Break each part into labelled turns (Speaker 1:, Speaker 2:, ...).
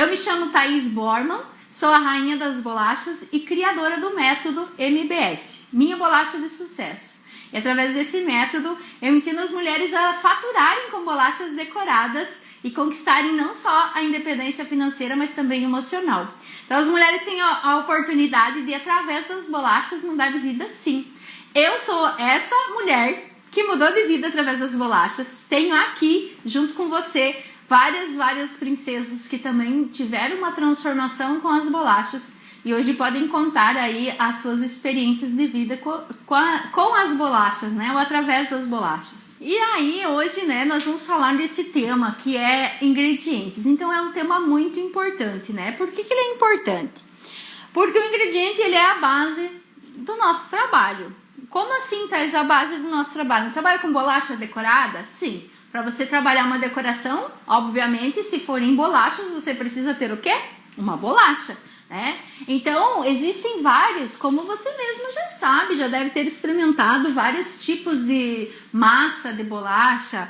Speaker 1: me chamo Thaís Borman, sou a rainha das bolachas e criadora do método MBS, Minha Bolacha de Sucesso. E através desse método, eu ensino as mulheres a faturarem com bolachas decoradas e conquistarem não só a independência financeira, mas também emocional. Então as mulheres têm a oportunidade de, através das bolachas, mudar de vida, sim. Eu sou essa mulher que mudou de vida através das bolachas. Tenho aqui, junto com você, várias princesas que também tiveram uma transformação com as bolachas e hoje podem contar aí as suas experiências de vida com as bolachas, né? Ou através das bolachas. E aí, hoje, né, nós vamos falar desse tema que é ingredientes. Então, é um tema muito importante, né? Por que ele é importante? Porque o ingrediente, ele é a base do nosso trabalho. Como assim, Thais, a base do nosso trabalho? Trabalho com bolacha decorada? Sim. Para você trabalhar uma decoração, obviamente, se for em bolachas, você precisa ter o quê? Uma bolacha, né? Então, existem vários, como você mesmo já sabe, já deve ter experimentado vários tipos de massa de bolacha,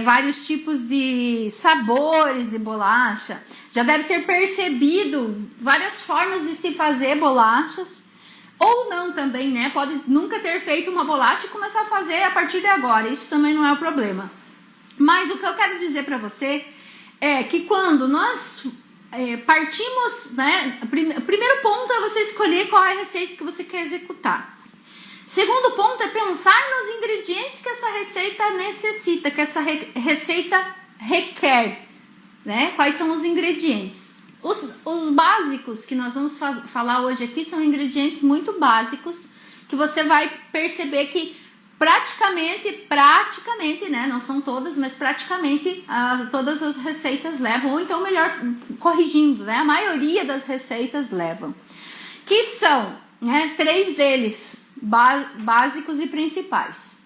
Speaker 1: vários tipos de sabores de bolacha, já deve ter percebido várias formas de se fazer bolachas, ou não também, né? Pode nunca ter feito uma bolacha e começar a fazer a partir de agora, isso também não é o problema. Mas o que eu quero dizer para você é que quando nós partimos, né? O primeiro ponto é você escolher qual é a receita que você quer executar. Segundo ponto é pensar nos ingredientes que essa receita necessita, que essa receita requer, né? Quais são os ingredientes? Os básicos que nós vamos falar hoje aqui são ingredientes muito básicos que você vai perceber que praticamente, né? Não são todas, mas praticamente todas as receitas levam, ou então melhor, corrigindo, né? A maioria das receitas levam. Que são, né? 3 deles básicos e principais: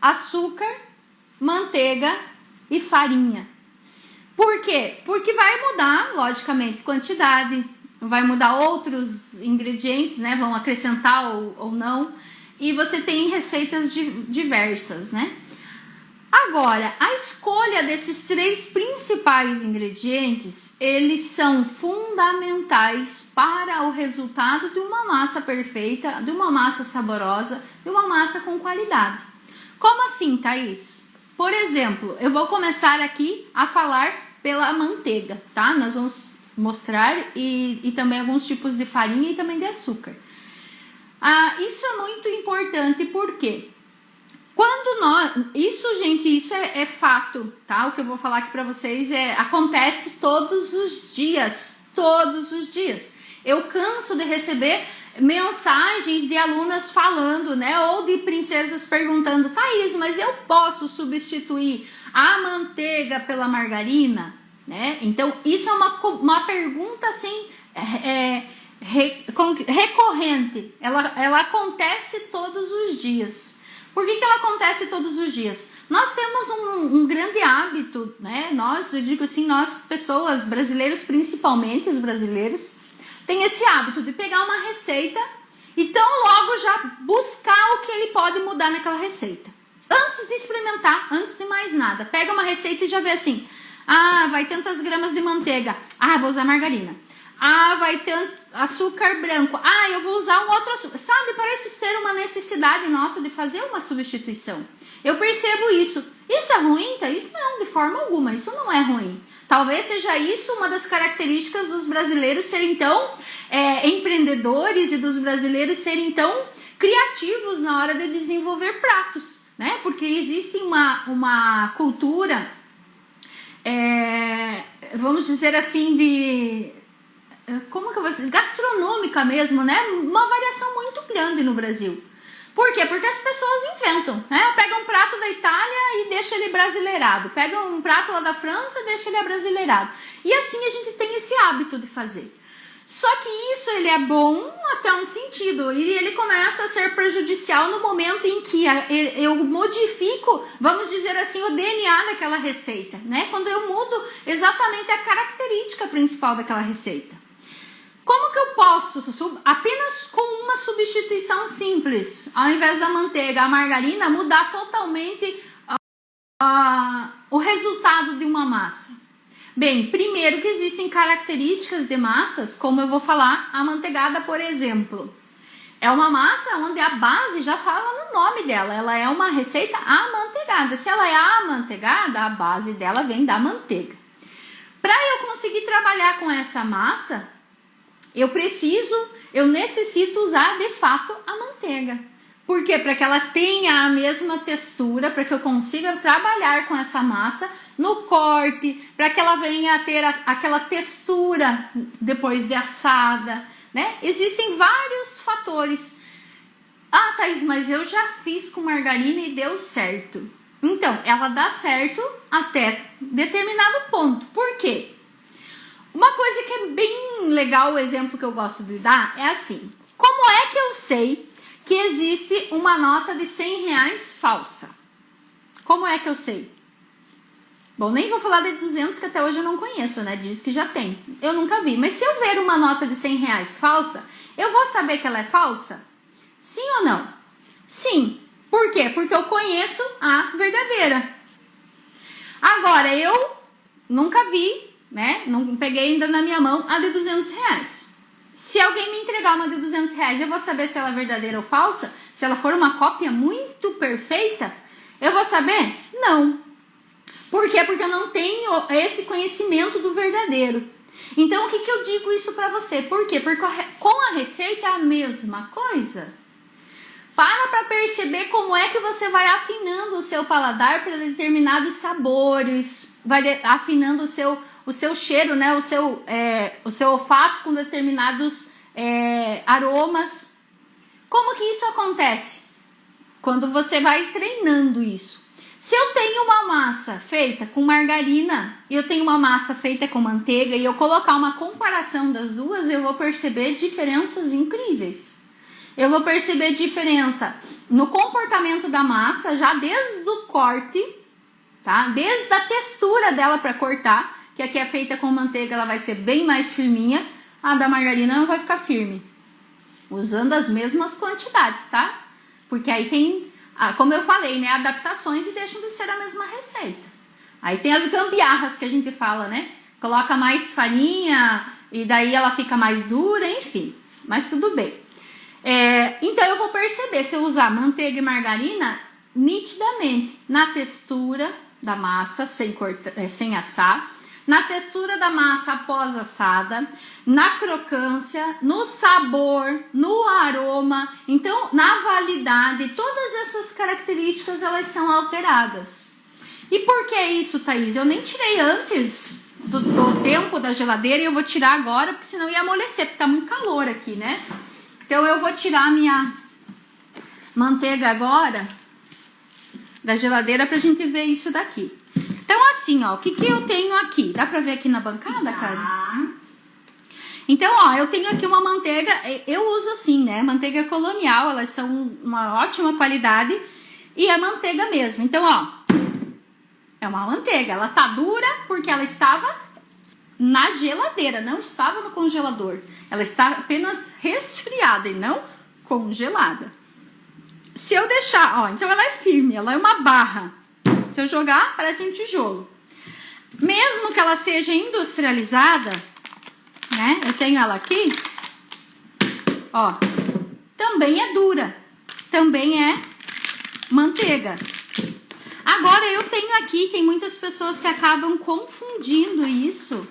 Speaker 1: açúcar, manteiga e farinha. Por quê? Porque vai mudar, logicamente, quantidade, vai mudar outros ingredientes, né? Vão acrescentar ou não. E você tem receitas diversas, né? Agora, a escolha desses 3 principais ingredientes, eles são fundamentais para o resultado de uma massa perfeita, de uma massa saborosa, de uma massa com qualidade. Como assim, Thaís? Por exemplo, eu vou começar aqui a falar pela manteiga, tá? Nós vamos mostrar e também alguns tipos de farinha e também de açúcar. Isso é muito importante porque isso é fato, tá? O que eu vou falar aqui para vocês acontece todos os dias. Eu canso de receber mensagens de alunas falando, né? Ou de princesas perguntando: Thaís, mas eu posso substituir a manteiga pela margarina? Né? Então, isso é uma pergunta assim, recorrente, ela acontece todos os dias. Por que ela acontece todos os dias? Nós temos um grande hábito, né? Eu digo assim, nós pessoas brasileiros, principalmente os brasileiros, tem esse hábito de pegar uma receita e tão logo já buscar o que ele pode mudar naquela receita. Antes de experimentar, antes de mais nada, pega uma receita e já vê assim: vai tantas gramas de manteiga, vou usar margarina. Vai tanto açúcar branco, eu vou usar um outro açúcar. Sabe, parece ser uma necessidade nossa de fazer uma substituição. Eu percebo isso. Isso é ruim, Thaís? Não, de forma alguma, isso não é ruim. Talvez seja isso uma das características dos brasileiros serem tão empreendedores e dos brasileiros serem tão criativos na hora de desenvolver pratos, né? Porque existe uma cultura, vamos dizer assim, como que eu vou dizer? Gastronômica mesmo, né? Uma variação muito grande no Brasil. Por quê? Porque as pessoas inventam, né? Pega um prato da Itália e deixa ele brasileirado. Pega um prato lá da França e deixa ele abrasileirado. E assim a gente tem esse hábito de fazer. Só que isso ele é bom até um sentido. E ele começa a ser prejudicial no momento em que eu modifico, vamos dizer assim, o DNA daquela receita, né? Quando eu mudo exatamente a característica principal daquela receita. Como que eu posso, apenas com uma substituição simples, ao invés da manteiga, a margarina, mudar totalmente o resultado de uma massa? Bem, primeiro que existem características de massas, como eu vou falar, a manteigada, por exemplo. É uma massa onde a base já fala no nome dela, ela é uma receita amanteigada. Se ela é amanteigada, a base dela vem da manteiga. Para eu conseguir trabalhar com essa massa, eu necessito usar de fato a manteiga. Por quê? Para que ela tenha a mesma textura, para que eu consiga trabalhar com essa massa no corte, para que ela venha a ter aquela textura depois de assada, né? Existem vários fatores. Ah, Thaís, mas eu já fiz com margarina e deu certo. Então, ela dá certo até determinado ponto. Por quê? Uma coisa que é bem legal, o exemplo que eu gosto de dar é assim. Como é que eu sei que existe uma nota de R$100 falsa? Como é que eu sei? Bom, nem vou falar de 200 que até hoje eu não conheço, né? Diz que já tem. Eu nunca vi. Mas se eu ver uma nota de R$100 falsa, eu vou saber que ela é falsa? Sim ou não? Sim. Por quê? Porque eu conheço a verdadeira. Agora, eu nunca vi, né? Não peguei ainda na minha mão a de R$200. Se alguém me entregar uma de R$200, eu vou saber se ela é verdadeira ou falsa? Se ela for uma cópia muito perfeita, eu vou saber? Não. Por quê? Porque eu não tenho esse conhecimento do verdadeiro. Então, o que eu digo isso pra você? Por quê? Porque com a receita é a mesma coisa. Para perceber como é que você vai afinando o seu paladar para determinados sabores, vai afinando o seu cheiro, né? O seu olfato com determinados aromas. Como que isso acontece? Quando você vai treinando isso. Se eu tenho uma massa feita com margarina e eu tenho uma massa feita com manteiga e eu colocar uma comparação das duas, eu vou perceber diferenças incríveis. Eu vou perceber diferença no comportamento da massa, já desde o corte, tá? Desde a textura dela para cortar, que aqui é feita com manteiga, ela vai ser bem mais firminha. A da margarina não vai ficar firme. Usando as mesmas quantidades, tá? Porque aí tem, como eu falei, né? Adaptações e deixam de ser a mesma receita. Aí tem as gambiarras que a gente fala, né? Coloca mais farinha e daí ela fica mais dura, enfim. Mas tudo bem. Então eu vou perceber se eu usar manteiga e margarina nitidamente na textura da massa sem assar, na textura da massa após assada, na crocância, no sabor, no aroma, então na validade, todas essas características elas são alteradas. E por que isso, Thaís? Eu nem tirei antes do tempo da geladeira e eu vou tirar agora, porque senão ia amolecer, porque tá muito calor aqui, né? Então eu vou tirar a minha manteiga agora da geladeira pra gente ver isso daqui. Então assim, ó, o que eu tenho aqui? Dá pra ver aqui na bancada, cara? Então, ó, eu tenho aqui uma manteiga, eu uso assim, né? Manteiga colonial, elas são uma ótima qualidade e é manteiga mesmo. Então, ó, é uma manteiga, ela tá dura porque ela estava na geladeira, não estava no congelador. Ela está apenas resfriada e não congelada. Se eu deixar, ó, então ela é firme, ela é uma barra. Se eu jogar, parece um tijolo. Mesmo que ela seja industrializada, né? Eu tenho ela aqui, ó, também é dura, também é manteiga. Agora eu tenho aqui, tem muitas pessoas que acabam confundindo isso.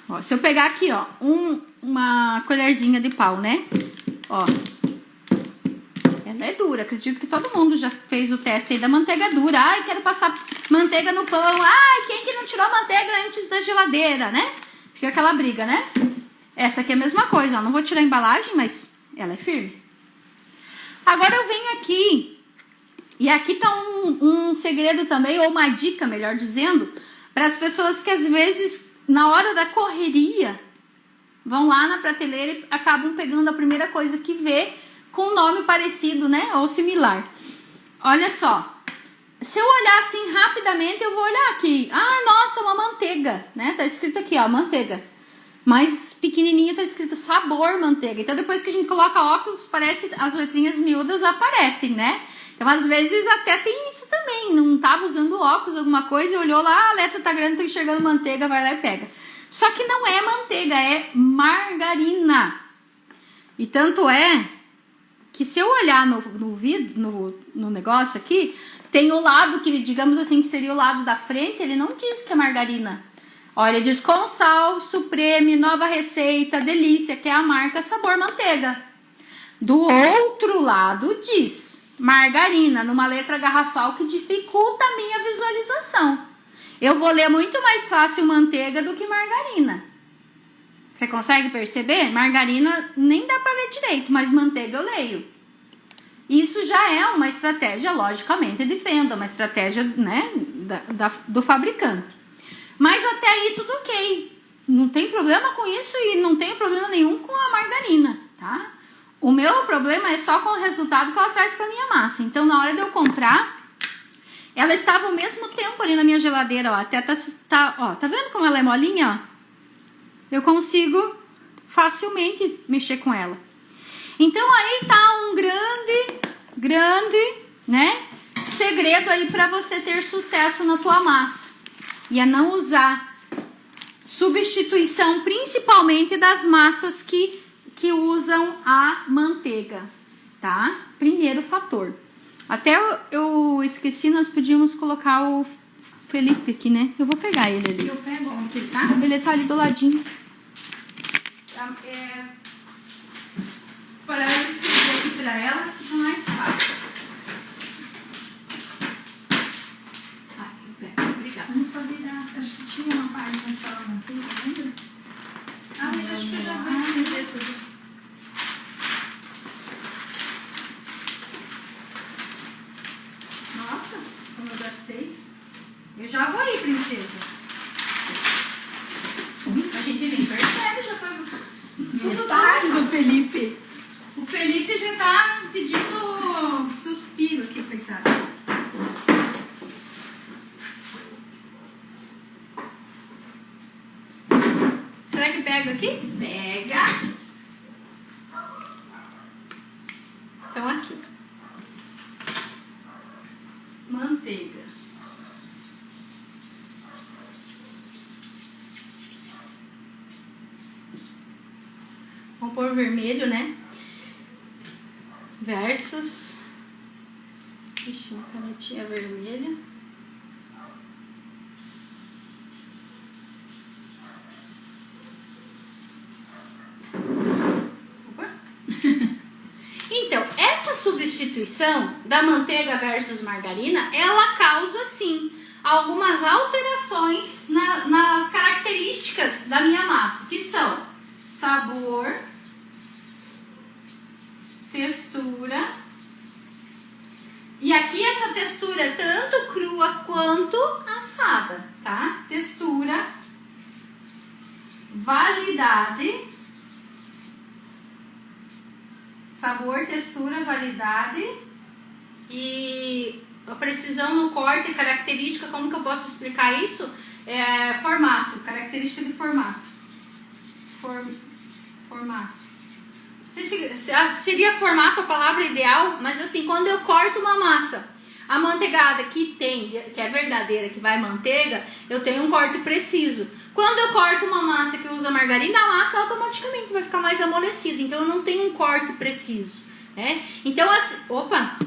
Speaker 1: Ó, se eu pegar aqui, ó, uma colherzinha de pau, né? Ó, ela é dura. Acredito que todo mundo já fez o teste aí da manteiga dura. Ai, quero passar manteiga no pão. Ai, quem que não tirou manteiga antes da geladeira, né? Fica aquela briga, né? Essa aqui é a mesma coisa, ó. Não vou tirar a embalagem, mas ela é firme. Agora eu venho aqui. E aqui tá um segredo também, ou uma dica, melhor dizendo, para as pessoas que às vezes, na hora da correria, vão lá na prateleira e acabam pegando a primeira coisa que vê com um nome parecido, né? Ou similar. Olha só, se eu olhar assim rapidamente, eu vou olhar aqui. Ah, nossa, uma manteiga, né? Tá escrito aqui, ó, manteiga. Mais pequenininho tá escrito sabor manteiga. Então depois que a gente coloca óculos, parece as letrinhas miúdas aparecem, né? Então, às vezes, até tem isso também. Não estava usando óculos, alguma coisa, e olhou lá, a letra tá grande, tá enxergando manteiga, vai lá e pega. Só que não é manteiga, é margarina. E tanto é que se eu olhar no negócio aqui, tem o lado que, digamos assim, que seria o lado da frente, ele não diz que é margarina. Olha, diz com sal, supreme, nova receita, delícia, que é a marca Sabor Manteiga. Do outro lado diz margarina, numa letra garrafal que dificulta a minha visualização. Eu vou ler muito mais fácil manteiga do que margarina. Você consegue perceber? Margarina nem dá para ler direito, mas manteiga eu leio. Isso já é uma estratégia, logicamente, de venda, uma estratégia, né, do fabricante. Mas até aí tudo ok. Não tem problema com isso e não tem problema nenhum com a margarina, tá? O meu problema é só com o resultado que ela traz para minha massa. Então, na hora de eu comprar, ela estava ao mesmo tempo ali na minha geladeira, ó. Até tá vendo como ela é molinha, ó? Eu consigo facilmente mexer com ela. Então, aí tá um grande, né, segredo aí para você ter sucesso na tua massa. E é não usar substituição, principalmente das massas que usam a manteiga, tá? Primeiro fator. Até eu esqueci, nós podíamos colocar o Felipe aqui, né? Eu vou pegar ele ali.
Speaker 2: Eu pego aqui, tá?
Speaker 1: Ele tá ali do ladinho. Para eu escrever aqui para elas, fica mais fácil.
Speaker 2: Eu pego. Obrigada. Não sabia, acho que tinha uma página só na manteiga, lembra?
Speaker 1: Mas acho que eu já vou escrever tudo. Nossa, como eu gastei. Eu já vou aí, princesa. A gente nem percebe, já foi
Speaker 2: Metade do Felipe.
Speaker 1: O Felipe já tá pedindo suspiro aqui, coitado. Será que pega aqui?
Speaker 2: Pega.
Speaker 1: Então aqui. Manteiga. Vamos pôr vermelho, né? Versus. Ixi, uma canetinha vermelha. Opa. Então, essa substituição da manteiga versus margarina, ela causa sim algumas alterações nas características da minha massa, que são sabor, textura, e aqui essa textura é tanto crua quanto assada, tá? Textura, validade, sabor, textura, validade e a precisão no corte, característica, como que eu posso explicar isso? Formato, característica de formato. Formato. Não sei se seria formato a palavra ideal, mas assim, quando eu corto uma massa amanteigada que é verdadeira, que vai manteiga, eu tenho um corte preciso. Quando eu corto uma massa que usa margarina, a massa automaticamente vai ficar mais amolecida, então eu não tenho um corte preciso, né? Então, assim, opa!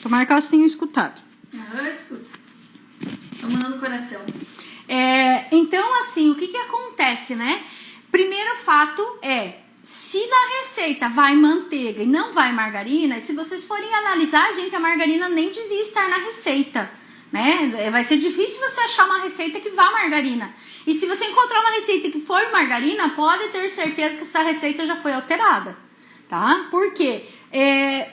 Speaker 1: Tomara que elas tenham escutado.
Speaker 2: Eu escuto. Estou mandando coração.
Speaker 1: Então, assim, o que acontece, né? Primeiro fato é, se na receita vai manteiga e não vai margarina, se vocês forem analisar, gente, a margarina nem devia estar na receita, né? Vai ser difícil você achar uma receita que vá margarina. E se você encontrar uma receita que for margarina, pode ter certeza que essa receita já foi alterada, tá? Por quê?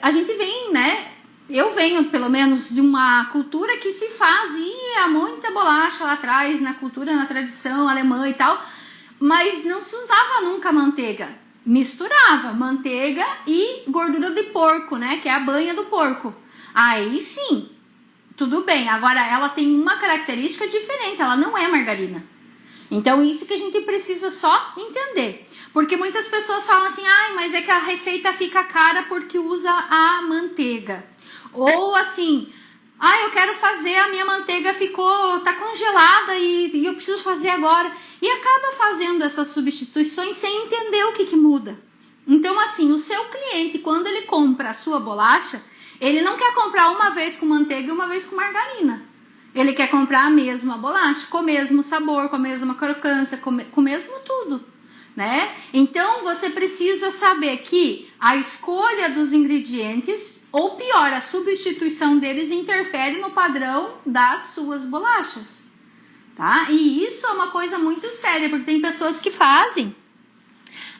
Speaker 1: A gente vem, né? Eu venho, pelo menos, de uma cultura que se fazia muita bolacha lá atrás, na cultura, na tradição alemã e tal, mas não se usava nunca manteiga. Misturava manteiga e gordura de porco, né? Que é a banha do porco. Aí sim, tudo bem. Agora, ela tem uma característica diferente, ela não é margarina. Então, isso que a gente precisa só entender. Porque muitas pessoas falam assim, mas é que a receita fica cara porque usa a manteiga. Ou assim, eu quero fazer, a minha manteiga tá congelada e eu preciso fazer agora. E acaba fazendo essas substituições sem entender o que muda. Então, assim, o seu cliente, quando ele compra a sua bolacha, ele não quer comprar uma vez com manteiga e uma vez com margarina. Ele quer comprar a mesma bolacha, com o mesmo sabor, com a mesma crocância, com o mesmo tudo, né? Então, você precisa saber que a escolha dos ingredientes, ou pior, a substituição deles interfere no padrão das suas bolachas, tá? E isso é uma coisa muito séria, porque tem pessoas que fazem.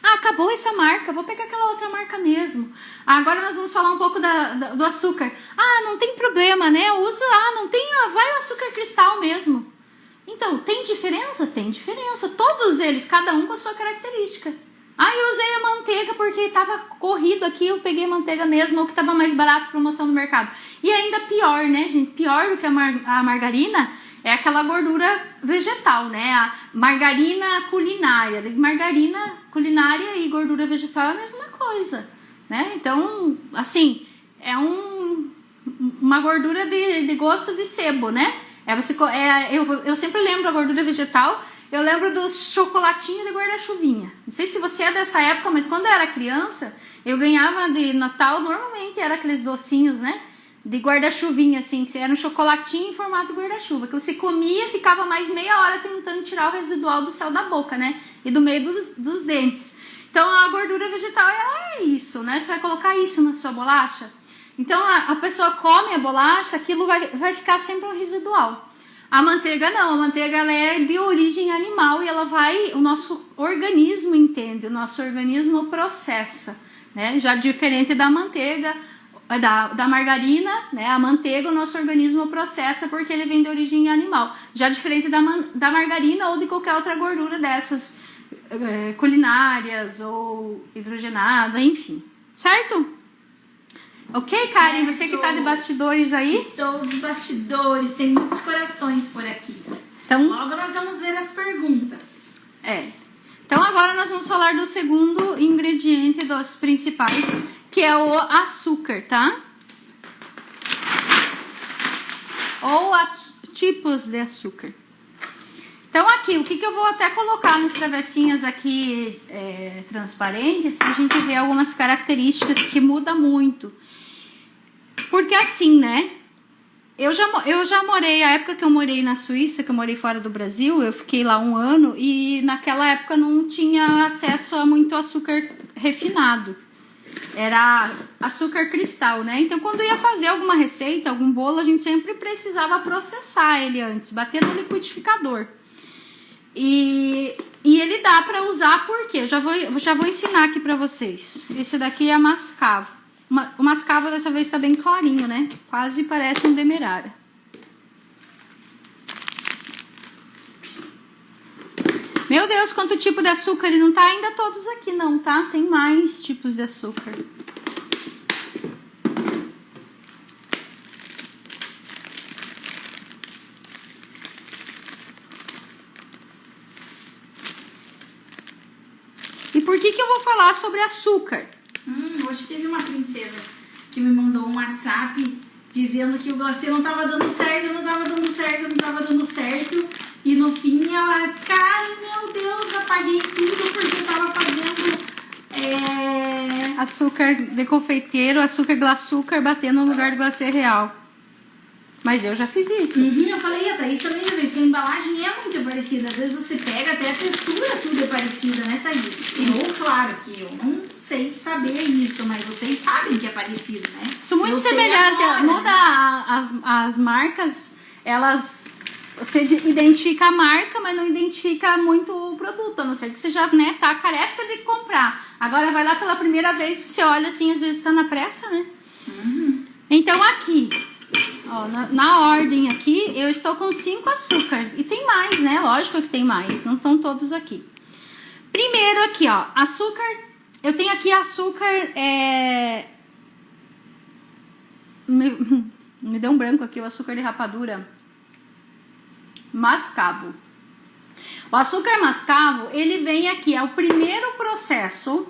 Speaker 1: Acabou essa marca, vou pegar aquela outra marca mesmo. Agora nós vamos falar um pouco do açúcar. Não tem problema, né? Vai o açúcar cristal mesmo. Então, tem diferença? Tem diferença. Todos eles, cada um com a sua característica. Eu usei a manteiga porque estava corrido aqui, eu peguei manteiga mesmo, ou que estava mais barato, promoção no mercado. E ainda pior, né, gente? Pior do que a margarina é aquela gordura vegetal, né? A margarina culinária. Margarina culinária e gordura vegetal é a mesma coisa, né? Então, assim, é uma gordura de gosto de sebo, né? Eu sempre lembro a gordura vegetal, eu lembro dos chocolatinhos de guarda-chuvinha. Não sei se você é dessa época, mas quando eu era criança, eu ganhava de Natal, normalmente era aqueles docinhos, né? De guarda-chuvinha, assim, que era um chocolatinho em formato de guarda-chuva, que você comia e ficava mais meia hora tentando tirar o residual do céu da boca, né? E do meio dos dentes. Então, a gordura vegetal, ela é isso, né? Você vai colocar isso na sua bolacha. Então, a pessoa come a bolacha, aquilo vai ficar sempre um residual. A manteiga não, a manteiga ela é de origem animal e o nosso organismo entende, o nosso organismo processa, né? Já diferente da manteiga, da margarina, né? A manteiga o nosso organismo processa porque ele vem de origem animal. Já diferente da margarina ou de qualquer outra gordura dessas culinárias ou hidrogenada, enfim. Certo? Ok, Karen? Você que tá de bastidores aí?
Speaker 2: Estou dos bastidores, tem muitos corações por aqui.
Speaker 1: Então,
Speaker 2: logo nós vamos ver as perguntas.
Speaker 1: Então agora nós vamos falar do segundo ingrediente dos principais, que é o açúcar, tá? Ou tipos de açúcar. Então aqui, o que eu vou até colocar nas travessinhas aqui transparentes, pra gente ver algumas características que mudam muito. Porque assim, né? Eu já morei, a época que eu morei na Suíça, que eu morei fora do Brasil, eu fiquei lá 1 ano e naquela época não tinha acesso a muito açúcar refinado. Era açúcar cristal, né? Então, quando ia fazer alguma receita, algum bolo, a gente sempre precisava processar ele antes, bater no liquidificador. E ele dá pra usar, por quê? Eu já vou ensinar aqui pra vocês. Esse daqui é mascavo. O mascavo dessa vez tá bem clarinho, né? Quase parece um demerara. Meu Deus, quanto tipo de açúcar! Ele não tá ainda todos aqui não, tá? Tem mais tipos de açúcar. E por que eu vou falar sobre açúcar?
Speaker 2: Hoje teve uma princesa que me mandou um WhatsApp dizendo que o glacê não tava dando certo, não tava dando certo. E no fim ela, Karen, meu Deus, apaguei tudo porque eu tava fazendo
Speaker 1: açúcar de confeiteiro, açúcar glaçúcar batendo no lugar do glacê real. Mas eu já fiz isso.
Speaker 2: Eu falei, a Thaís também já fez. A embalagem é muito parecida. Às vezes você pega até a textura, tudo é parecida, né, Thaís? Eu, claro que eu não sei saber isso, mas vocês sabem que é parecido, né?
Speaker 1: Isso muito semelhante. Muda as marcas, elas... Você identifica a marca, mas não identifica muito o produto. A não ser que você já, né, tá careca de comprar. Agora vai lá pela primeira vez, você olha assim, às vezes tá na pressa, né? Então aqui... Ó, na ordem aqui, eu estou com 5 açúcar. E tem mais, né? Lógico que tem mais. Não estão todos aqui. Primeiro aqui, ó. Açúcar. Eu tenho aqui açúcar. Me deu um branco aqui. O açúcar de rapadura. Mascavo. O açúcar mascavo, ele vem aqui. É o primeiro processo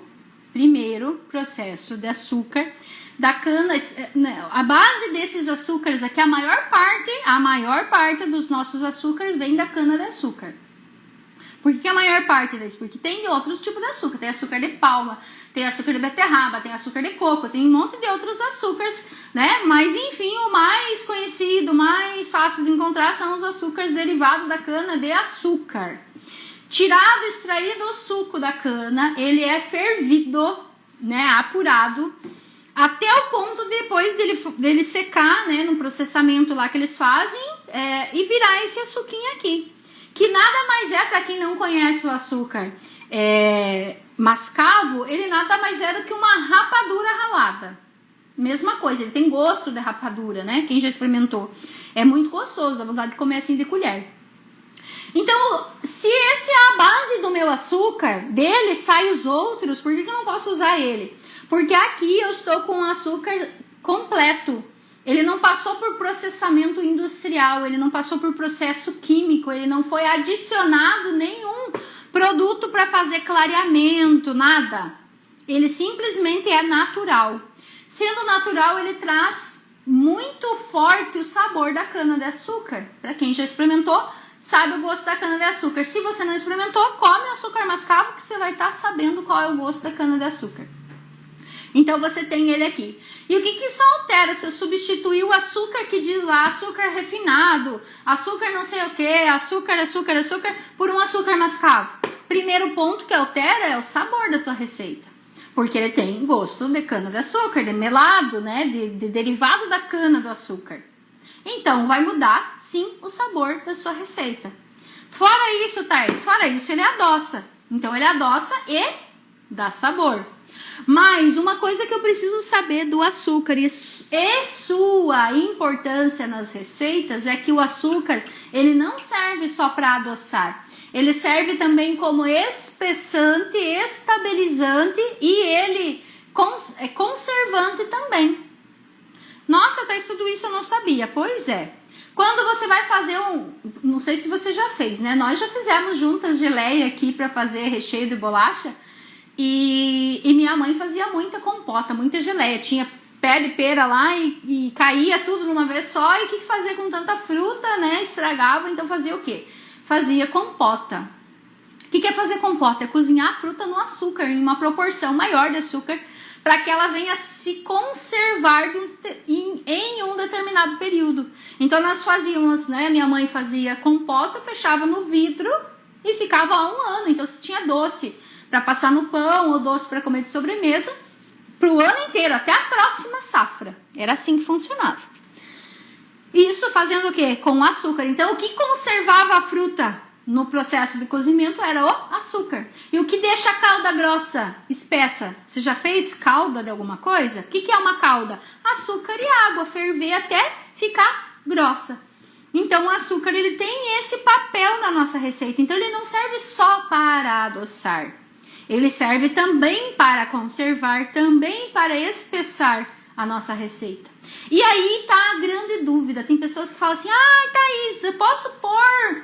Speaker 1: de açúcar da cana, a base desses açúcares aqui, a maior parte dos nossos açúcares vem da cana de açúcar. Por que a maior parte deles? Porque tem outros tipos de açúcar. Tem açúcar de palma, tem açúcar de beterraba, tem açúcar de coco, tem um monte de outros açúcares, né? Mas enfim, o mais conhecido, mais fácil de encontrar são os açúcares derivados da cana de açúcar. Tirado, extraído o suco da cana, ele é fervido, né? Apurado, até o ponto depois dele secar, né? No processamento lá que eles fazem, e virar esse açuquinho aqui. Que nada mais é, para quem não conhece o açúcar mascavo, ele nada mais é do que uma rapadura ralada. Mesma coisa, ele tem gosto de rapadura, né? Quem já experimentou. É muito gostoso, dá vontade de comer assim de colher. Então, se esse é a base do meu açúcar, dele saem os outros, por que eu não posso usar ele? Porque aqui eu estou com o açúcar completo. Ele não passou por processamento industrial, ele não passou por processo químico, ele não foi adicionado nenhum produto para fazer clareamento, nada. Ele simplesmente é natural. Sendo natural, ele traz muito forte o sabor da cana-de-açúcar. Para quem já experimentou, sabe o gosto da cana-de-açúcar. Se você não experimentou, come açúcar mascavo que você vai estar sabendo qual é o gosto da cana-de-açúcar. Então você tem ele aqui. E o que isso altera se eu substituir o açúcar que diz lá, açúcar refinado, açúcar não sei o que, açúcar, por um açúcar mascavo? Primeiro ponto que altera é o sabor da tua receita. Porque ele tem gosto de cana-de-açúcar, de melado, né? De derivado da cana do açúcar. Então vai mudar, sim, o sabor da sua receita. Fora isso, Thais, ele adoça. Então ele adoça e dá sabor. Mas uma coisa que eu preciso saber do açúcar e sua importância nas receitas é que o açúcar, ele não serve só para adoçar. Ele serve também como espessante, estabilizante e ele é conservante também. Nossa, Thais, tudo isso eu não sabia. Pois é. Quando você vai fazer não sei se você já fez, né? Nós já fizemos juntas geleia aqui para fazer recheio de bolacha. E minha mãe fazia muita compota, muita geleia. Tinha pé de pera lá e caía tudo numa vez só. E o que fazer com tanta fruta, né? Estragava, então fazia o quê? Fazia compota. O que é fazer compota? É cozinhar a fruta no açúcar, em uma proporção maior de açúcar, para que ela venha se conservar em um determinado período. Então nós fazíamos, né? Minha mãe fazia compota, fechava no vidro e ficava há 1 ano. Então se tinha doce para passar no pão ou doce para comer de sobremesa, para o ano inteiro, até a próxima safra. Era assim que funcionava. Isso fazendo o quê? Com açúcar. Então, o que conservava a fruta no processo de cozimento era o açúcar. E o que deixa a calda grossa, espessa? Você já fez calda de alguma coisa? O que é uma calda? Açúcar e água, ferver até ficar grossa. Então, o açúcar, ele tem esse papel na nossa receita. Então, ele não serve só para adoçar. Ele serve também para conservar, também para espessar a nossa receita. E aí tá a grande dúvida. Tem pessoas que falam assim, Thaís, eu posso pôr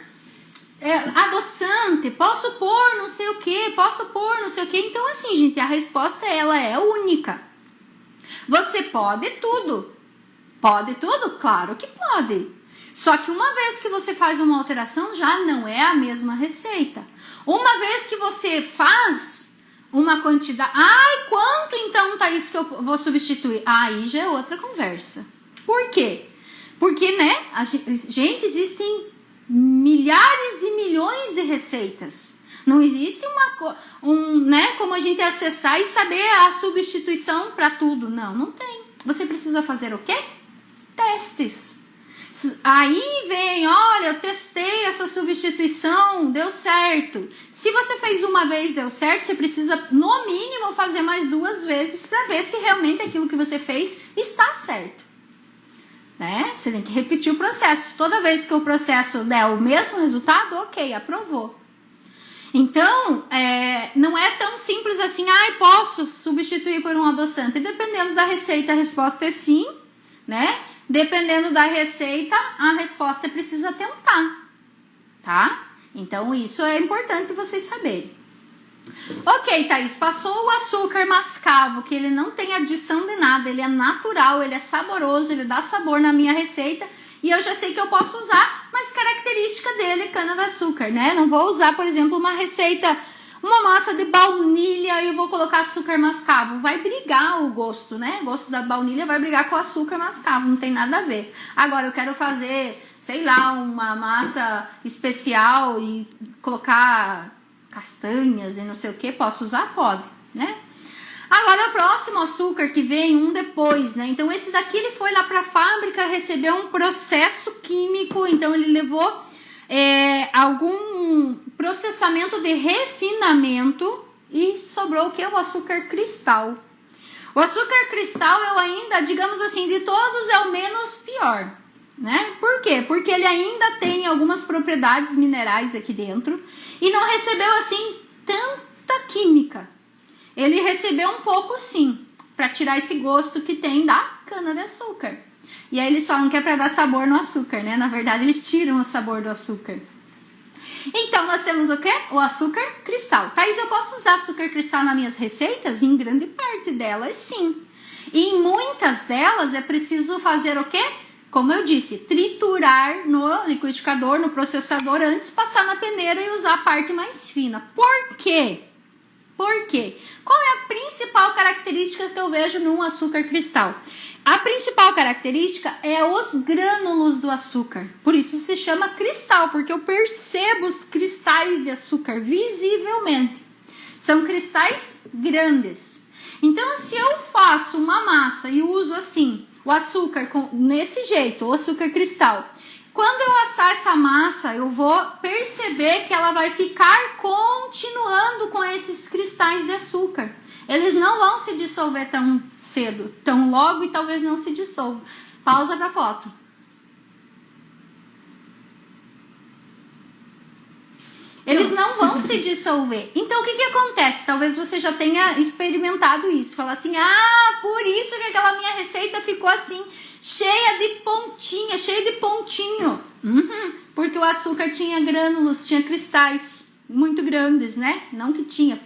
Speaker 1: adoçante, posso pôr não sei o que, posso pôr não sei o que. Então assim, gente, a resposta ela é única. Você pode tudo. Pode tudo? Claro que pode. Só que uma vez que você faz uma alteração, já não é a mesma receita. Uma vez que você faz uma quantidade... quanto então, Thaís, que eu vou substituir? Aí já é outra conversa. Por quê? Porque, né, gente, existem milhares de milhões de receitas. Não existe como a gente acessar e saber a substituição para tudo. Não tem. Você precisa fazer o quê? Testes. Aí vem, olha, eu testei essa substituição, deu certo. Se você fez uma vez, deu certo, você precisa, no mínimo, fazer mais 2 vezes para ver se realmente aquilo que você fez está certo. Né? Você tem que repetir o processo. Toda vez que o processo der o mesmo resultado, ok, aprovou. Então, não é tão simples assim, posso substituir por um adoçante. Dependendo da receita, a resposta é sim, né? Dependendo da receita, a resposta precisa tentar, tá? Então, isso é importante vocês saberem. Ok, Thaís, passou o açúcar mascavo, que ele não tem adição de nada, ele é natural, ele é saboroso, ele dá sabor na minha receita e eu já sei que eu posso usar, mas característica dele é cana-de-açúcar, né? Não vou usar, por exemplo, uma receita, uma massa de baunilha e eu vou colocar açúcar mascavo. Vai brigar o gosto, né? O gosto da baunilha vai brigar com o açúcar mascavo, não tem nada a ver. Agora, eu quero fazer, sei lá, uma massa especial e colocar castanhas e não sei o que, posso usar? Pode, né? Agora, o próximo açúcar que vem, um depois, né? Então, esse daqui, ele foi lá para a fábrica, recebeu um processo químico, então ele levou algum processamento de refinamento e sobrou o que? O açúcar cristal. O açúcar cristal, eu ainda, digamos assim, de todos é o menos pior, né? Por quê? Porque ele ainda tem algumas propriedades minerais aqui dentro e não recebeu assim tanta química. Ele recebeu um pouco sim, para tirar esse gosto que tem da cana-de-açúcar. E aí eles falam que é para dar sabor no açúcar, né? Na verdade, eles tiram o sabor do açúcar. Então, nós temos o quê? O açúcar cristal. Thaís, eu posso usar açúcar cristal nas minhas receitas? Em grande parte delas, sim. E em muitas delas é preciso fazer o quê? Como eu disse, triturar no liquidificador, no processador, antes passar na peneira e usar a parte mais fina. Por quê? Por quê? Qual é a principal característica que eu vejo num açúcar cristal? A principal característica é os grânulos do açúcar. Por isso se chama cristal, porque eu percebo os cristais de açúcar visivelmente. São cristais grandes. Então, se eu faço uma massa e uso assim, o açúcar nesse jeito, o açúcar cristal, quando eu assar essa massa, eu vou perceber que ela vai ficar continuando com esses cristais de açúcar. Eles não vão se dissolver tão cedo, tão logo e talvez não se dissolvam. Pausa para a foto. Eles não vão se dissolver. Então, o que acontece? Talvez você já tenha experimentado isso. Falar assim, por isso que aquela minha receita ficou assim, cheia de pontinha, cheia de pontinho. Porque o açúcar tinha grânulos, tinha cristais muito grandes, né? Não que tinha.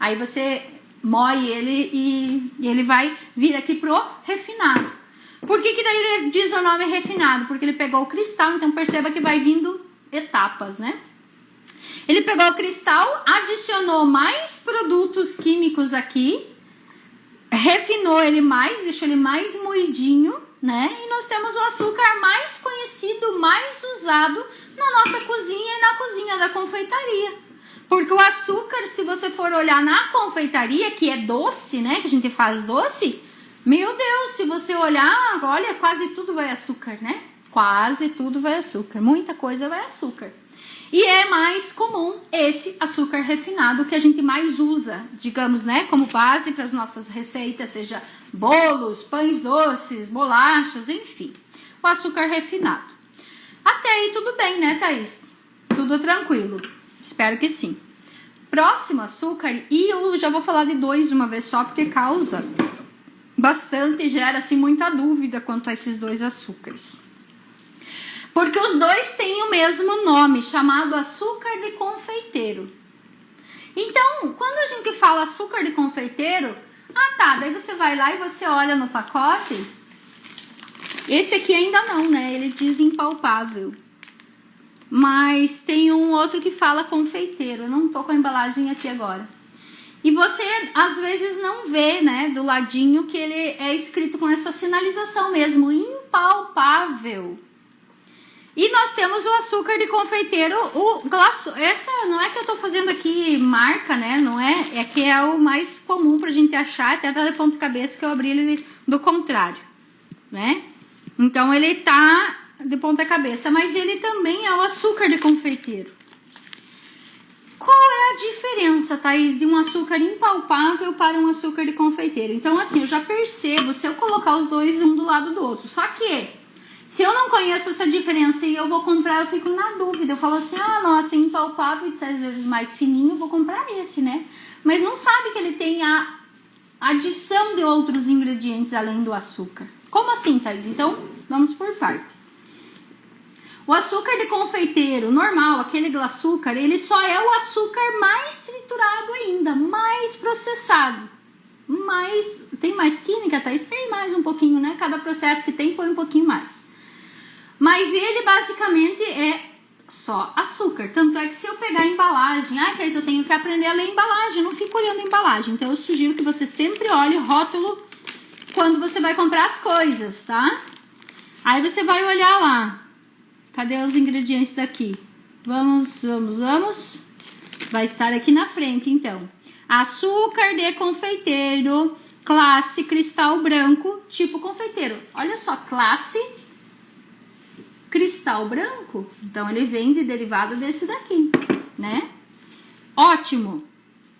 Speaker 1: Aí você moe ele e ele vai vir aqui pro refinado. Por que daí ele diz o nome refinado? Porque ele pegou o cristal, então perceba que vai vindo etapas, né? Ele pegou o cristal, adicionou mais produtos químicos aqui, refinou ele mais, deixou ele mais moidinho, né? E nós temos o açúcar mais conhecido, mais usado na nossa cozinha e na cozinha da confeitaria. Porque o açúcar, se você for olhar na confeitaria, que é doce, né? Que a gente faz doce, meu Deus, se você olhar, olha, quase tudo vai açúcar, né? Quase tudo vai açúcar, muita coisa vai açúcar. E é mais comum esse açúcar refinado que a gente mais usa, digamos, né, como base para as nossas receitas, seja bolos, pães doces, bolachas, enfim. O açúcar refinado. Até aí tudo bem, né, Thaís? Tudo tranquilo. Espero que sim. Próximo açúcar, e eu já vou falar de dois de uma vez só, porque causa bastante, gera assim muita dúvida quanto a esses dois açúcares. Porque os dois têm o mesmo nome, chamado açúcar de confeiteiro. Então, quando a gente fala açúcar de confeiteiro, daí você vai lá e você olha no pacote. Esse aqui ainda não, né? Ele diz impalpável. Mas tem um outro que fala confeiteiro. Eu não tô com a embalagem aqui agora. E você, às vezes, não vê, né, do ladinho que ele é escrito com essa sinalização mesmo, impalpável. E nós temos o açúcar de confeiteiro, o glaço. Essa não é que eu tô fazendo aqui marca, né? Não é? É que é o mais comum pra gente achar, até da ponta cabeça que eu abri ele do contrário, né? Então ele tá de ponta cabeça, mas ele também é o açúcar de confeiteiro. Qual é a diferença, Thaís, de um açúcar impalpável para um açúcar de confeiteiro? Então, assim, eu já percebo se eu colocar os dois um do lado do outro. Só que se eu não conheço essa diferença e eu vou comprar, eu fico na dúvida. Eu falo assim, nossa, impalpável, mais fininho, eu vou comprar esse, né? Mas não sabe que ele tem a adição de outros ingredientes além do açúcar. Como assim, Thaís? Então, vamos por parte. O açúcar de confeiteiro normal, aquele açúcar, ele só é o açúcar mais triturado saturado ainda, mais processado. Tem mais química, Thaís? Tem mais um pouquinho, né? Cada processo que tem, põe um pouquinho mais. Mas ele basicamente é só açúcar. Tanto é que se eu pegar a embalagem, Thaís, eu tenho que aprender a ler embalagem, eu não fico olhando a embalagem. Então eu sugiro que você sempre olhe o rótulo quando você vai comprar as coisas, tá? Aí você vai olhar lá. Cadê os ingredientes daqui? Vamos. Vai estar aqui na frente, então. Açúcar de confeiteiro, classe cristal branco, tipo confeiteiro. Olha só, classe cristal branco. Então, ele vem de derivado desse daqui, né? Ótimo.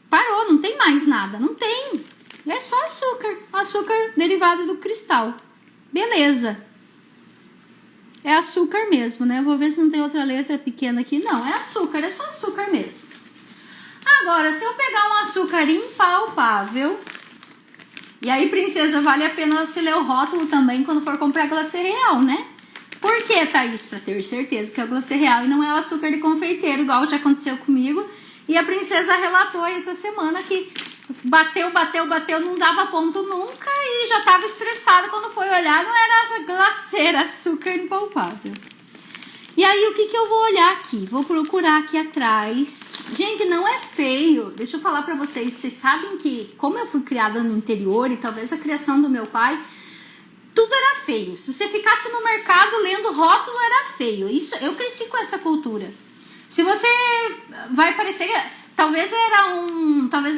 Speaker 1: Parou, não tem mais nada, não tem. É só açúcar. Açúcar derivado do cristal. Beleza. É açúcar mesmo, né? Vou ver se não tem outra letra pequena aqui. Não, é açúcar, é só açúcar mesmo. Agora, se eu pegar um açúcar impalpável, e aí, princesa, vale a pena você ler o rótulo também quando for comprar glacê real, né? Por que, Thaís? Pra ter certeza que é o glacê real e não é o açúcar de confeiteiro, igual já aconteceu comigo. E a princesa relatou essa semana que bateu, não dava ponto nunca e já tava estressada quando foi olhar, não era glacê, era açúcar impalpável. E aí, o que eu vou olhar aqui? Vou procurar aqui atrás. Gente, não é feio. Deixa eu falar pra vocês. Vocês sabem que, como eu fui criada no interior e talvez a criação do meu pai, tudo era feio. Se você ficasse no mercado lendo rótulo, era feio. Isso, eu cresci com essa cultura. Se você vai parecer... Talvez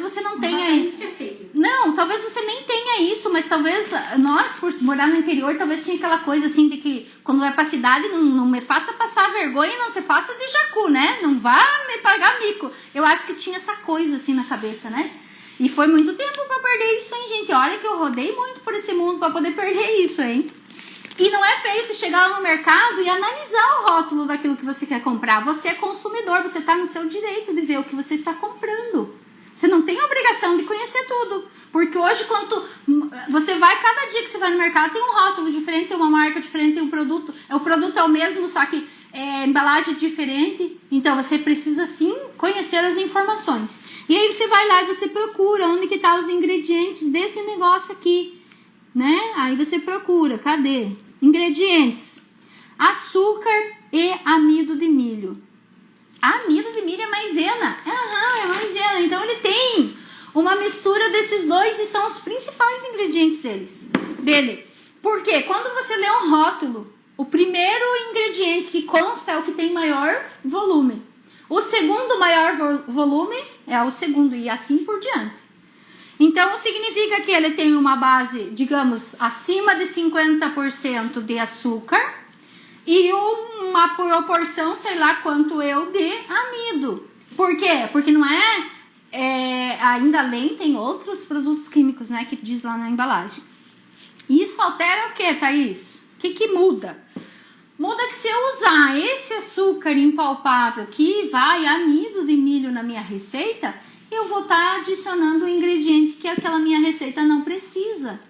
Speaker 1: você não tenha
Speaker 2: isso que é feio.
Speaker 1: Não, talvez você nem tenha isso, mas talvez nós, por morar no interior, talvez tinha aquela coisa assim de que quando vai pra cidade não me faça passar vergonha, não se faça de jacu, né? Não vá me pagar mico. Eu acho que tinha essa coisa assim na cabeça, né? E foi muito tempo pra perder isso, hein, gente? Olha que eu rodei muito por esse mundo pra poder perder isso, hein? E não é feio você chegar lá no mercado e analisar o rótulo daquilo que você quer comprar. Você é consumidor, você está no seu direito de ver o que você está comprando. Você não tem a obrigação de conhecer tudo. Porque hoje, quando você vai, cada dia que você vai no mercado, tem um rótulo diferente, tem uma marca diferente, tem um produto. O produto é o mesmo, só que é embalagem diferente. Então, você precisa, sim, conhecer as informações. E aí, você vai lá e você procura onde que tá os ingredientes desse negócio aqui. Né? Aí você procura, cadê? Ingredientes: açúcar e amido de milho. Amido de milho é maisena. É maisena. Então ele tem uma mistura desses dois e são os principais ingredientes dele. Por quê? Quando você lê um rótulo, o primeiro ingrediente que consta é o que tem maior volume. O segundo maior volume é o segundo e assim por diante. Então, significa que ele tem uma base, digamos, acima de 50% de açúcar e uma proporção, sei lá quanto eu, de amido. Por quê? Porque não ainda além tem outros produtos químicos, né, que diz lá na embalagem. Isso altera o que, Thaís? O que muda? Muda que se eu usar esse açúcar impalpável que vai amido de milho na minha receita, eu vou estar adicionando um ingrediente que aquela minha receita não precisa.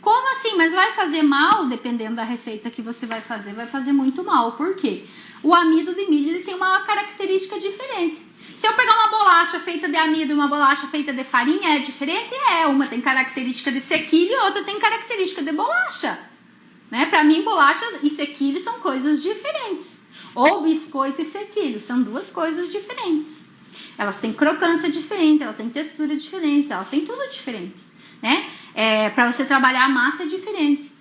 Speaker 1: Como assim? Mas vai fazer mal? Dependendo da receita que você vai fazer muito mal. Por quê? O amido de milho ele tem uma característica diferente. Se eu pegar uma bolacha feita de amido e uma bolacha feita de farinha, é diferente? Uma tem característica de sequilho e outra tem característica de bolacha. Né? Para mim, bolacha e sequilho são coisas diferentes. Ou biscoito e sequilho são duas coisas diferentes. Elas têm crocância diferente, ela tem textura diferente, ela tem tudo diferente, né? Para você trabalhar a massa é diferente.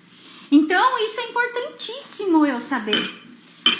Speaker 1: Então, isso é importantíssimo eu saber.